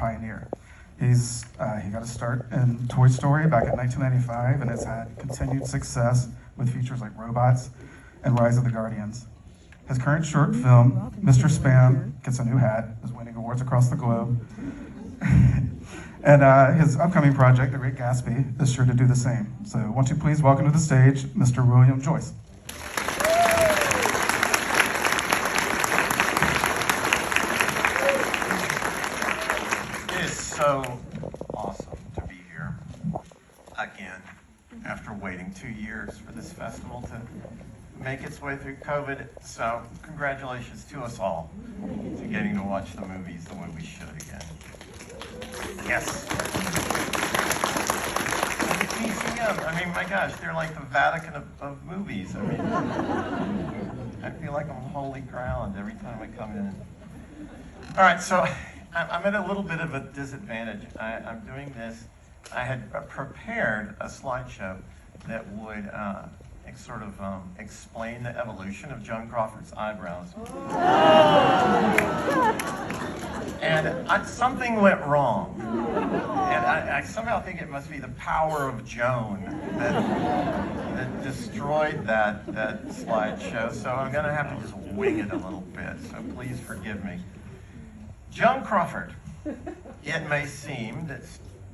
pioneer. He got his start in Toy Story back in 1995 and has had continued success with features like Robots and Rise of the Guardians. His current short film, Mr. Spam Gets a New Hat, is winning awards across the globe. And his upcoming project, The Great Gatsby, is sure to do the same. So won't you please welcome to the stage, Mr. William Joyce. It is so awesome to be here again after waiting 2 years for this festival to make its way through COVID. So congratulations to us all to getting to watch the movies the way we should again. Yes. And the TCM, I mean, my gosh, they're like the Vatican of movies. I mean, I feel like I'm on holy ground every time I come in. All right, so I'm at a little bit of a disadvantage. I'm doing this. I had prepared a slideshow that would sort of explain the evolution of Joan Crawford's eyebrows. And something went wrong. And I somehow think it must be the power of Joan that destroyed that slideshow. So I'm going to have to just wing it a little bit. So please forgive me. Joan Crawford. It may seem that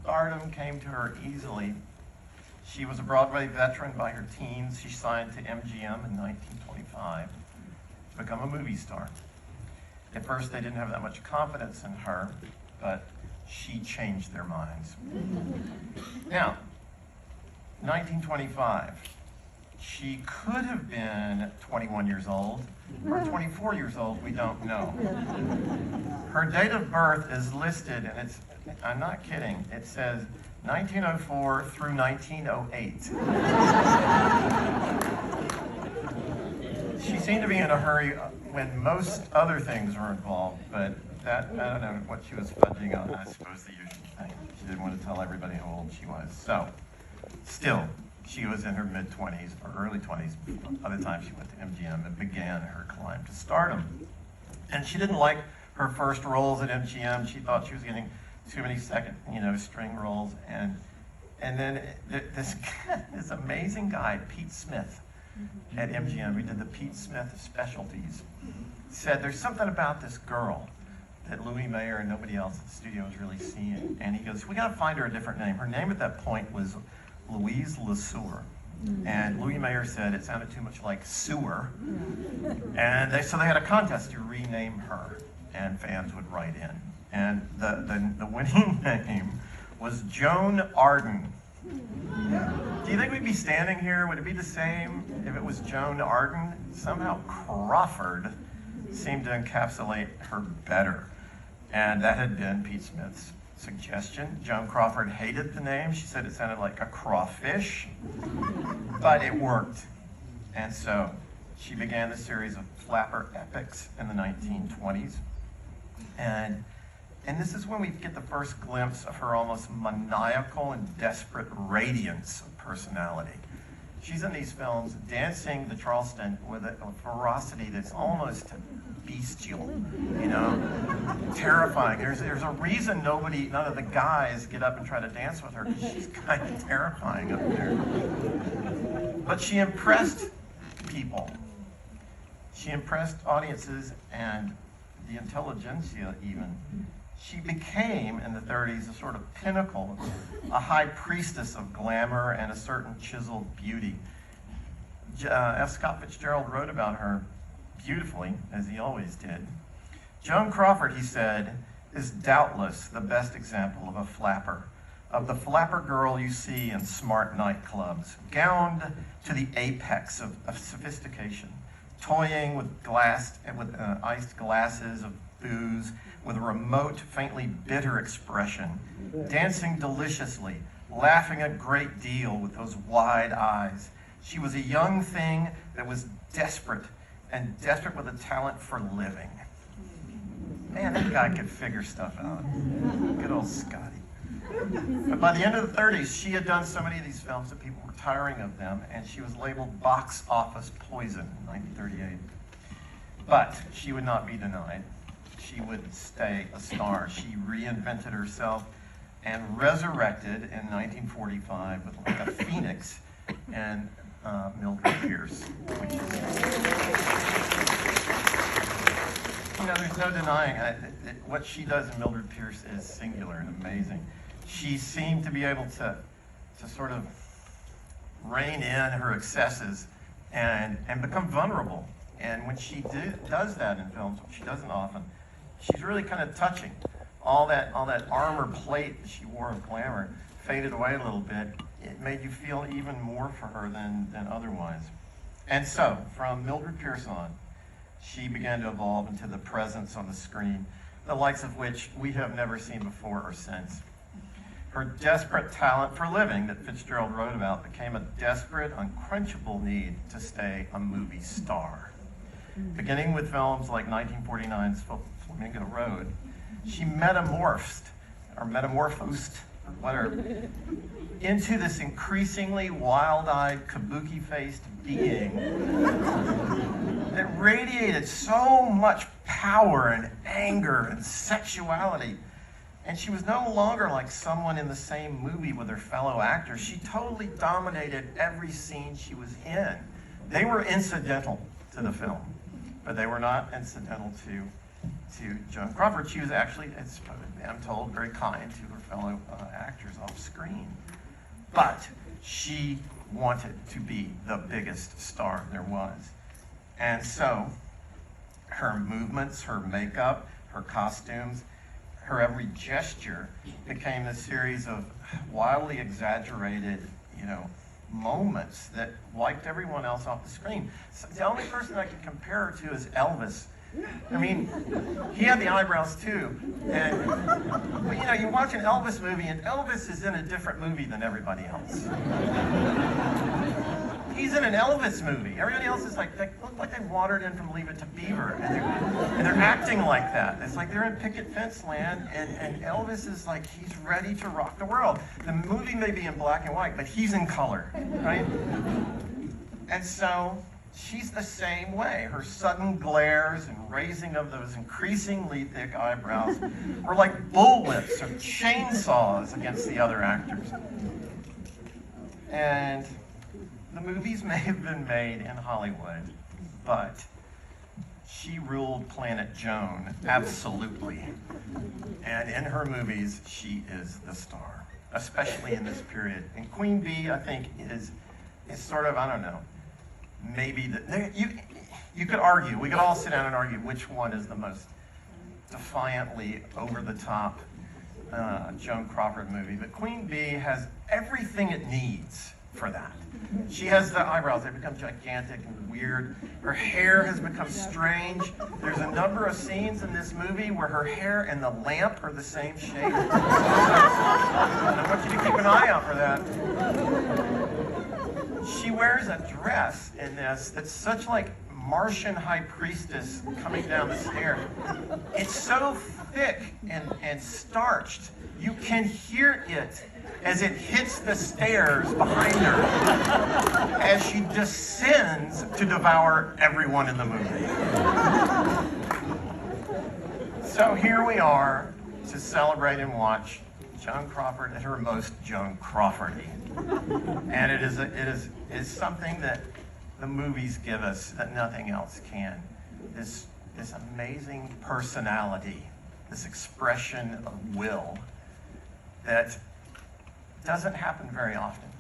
stardom came to her easily. She was a Broadway veteran by her teens. She signed to MGM in 1925 to become a movie star. At first, they didn't have that much confidence in her, but she changed their minds. Now, 1925, she could have been 21 years old or 24 years old, we don't know. Her date of birth is listed, and I'm not kidding, it says 1904 through 1908. She seemed to be in a hurry when most other things were involved, but that, I don't know what she was fudging on, I suppose the usual thing. She didn't want to tell everybody how old she was. So, still, she was in her mid-20s or early 20s by the time she went to MGM and began her climb to stardom. And she didn't like her first roles at MGM. She thought she was getting too many second, string roles. And then this amazing guy, Pete Smith, at MGM, who did the Pete Smith specialties, said there's something about this girl that Louis Mayer and nobody else at the studio was really seeing. And he goes, we got to find her a different name. Her name at that point was Louise LeSueur. And Louis Mayer said it sounded too much like sewer. And so they had a contest to rename her, and fans would write in. And the winning name was Joan Arden. Do you think we'd be standing here? Would it be the same if it was Joan Arden? Somehow Crawford seemed to encapsulate her better. And that had been Pete Smith's suggestion. Joan Crawford hated the name. She said it sounded like a crawfish, but it worked. And so she began the series of flapper epics in the 1920s. And this is when we get the first glimpse of her almost maniacal and desperate radiance of personality. She's in these films dancing the Charleston with a ferocity that's almost bestial, terrifying. There's a reason none of the guys get up and try to dance with her, because she's kind of terrifying up there. But she impressed people. She impressed audiences and the intelligentsia even. She became, in the 30s, a sort of pinnacle, a high priestess of glamour and a certain chiseled beauty. F. Scott Fitzgerald wrote about her beautifully, as he always did. Joan Crawford, he said, is doubtless the best example of a flapper, of the flapper girl you see in smart nightclubs, gowned to the apex of sophistication, toying with iced glasses of booze, with a remote, faintly bitter expression, dancing deliciously, laughing a great deal with those wide eyes. She was a young thing that was desperate, and desperate with a talent for living. Man, that guy could figure stuff out. Good old Scotty. But by the end of the 30s, she had done so many of these films that people were tiring of them, and she was labeled box office poison in 1938. But she would not be denied. she would stay a star. She reinvented herself and resurrected in 1945 with like a phoenix and Mildred Pierce, which is, there's no denying what she does in Mildred Pierce is singular and amazing. She seemed to be able to sort of rein in her excesses and become vulnerable. And when she does that in films, which she doesn't often, she's really kind of touching. All that armor plate that she wore of glamour faded away a little bit. It made you feel even more for her than otherwise. And so, from Mildred Pierce on, she began to evolve into the presence on the screen, the likes of which we have never seen before or since. Her desperate talent for living that Fitzgerald wrote about became a desperate, unquenchable need to stay a movie star. Beginning with films like 1949's Flamingo Road, she metamorphosed, into this increasingly wild-eyed, kabuki-faced being that radiated so much power and anger and sexuality. And she was no longer like someone in the same movie with her fellow actors. She totally dominated every scene she was in. They were incidental to the film, but they were not incidental to Joan Crawford. She was actually, I'm told, very kind to her fellow actors off screen. But she wanted to be the biggest star there was. And so her movements, her makeup, her costumes, her every gesture became a series of wildly exaggerated, moments that wiped everyone else off the screen. So the only person I can compare her to is Elvis. I mean, he had the eyebrows too. But you watch an Elvis movie and Elvis is in a different movie than everybody else. He's in an Elvis movie. Everybody else is they look like they wandered in from Leave It to Beaver, and they're acting like that. It's like they're in picket fence land, and Elvis is like, he's ready to rock the world. The movie may be in black and white, but he's in color, right? And so she's the same way. Her sudden glares and raising of those increasingly thick eyebrows were like bullwhips or chainsaws against the other actors. And the movies may have been made in Hollywood, but she ruled Planet Joan, absolutely. And in her movies, she is the star, especially in this period. And Queen Bee, I think, is sort of, I don't know, maybe you could argue, we could all sit down and argue which one is the most defiantly over-the-top Joan Crawford movie. But Queen Bee has everything it needs for that. She has the eyebrows, they become gigantic and weird. Her hair has become strange. There's a number of scenes in this movie where her hair and the lamp are the same shape. And I want you to keep an eye out for that. She wears a dress in this that's such like Martian high priestess coming down the stairs. It's so thick and starched, you can hear it as it hits the stairs behind her as she descends to devour everyone in the movie. So here we are to celebrate and watch Joan Crawford at her most Joan Crawford-y. And it is something that the movies give us that nothing else can. This amazing personality, this expression of will that doesn't happen very often.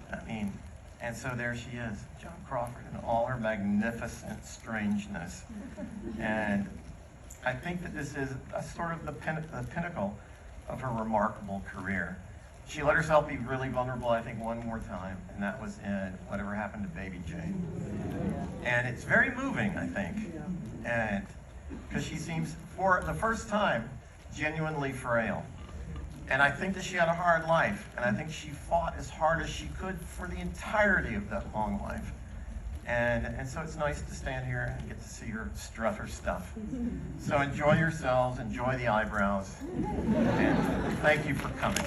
And so there she is, Joan Crawford, in all her magnificent strangeness. And I think that this is a sort of the pinnacle of her remarkable career. She let herself be really vulnerable, I think, one more time, and that was in Whatever Happened to Baby Jane. And it's very moving, I think, and because she seems, for the first time, genuinely frail. And I think that she had a hard life, and I think she fought as hard as she could for the entirety of that long life. And so it's nice to stand here and get to see her strut her stuff. So enjoy yourselves, enjoy the eyebrows, and thank you for coming.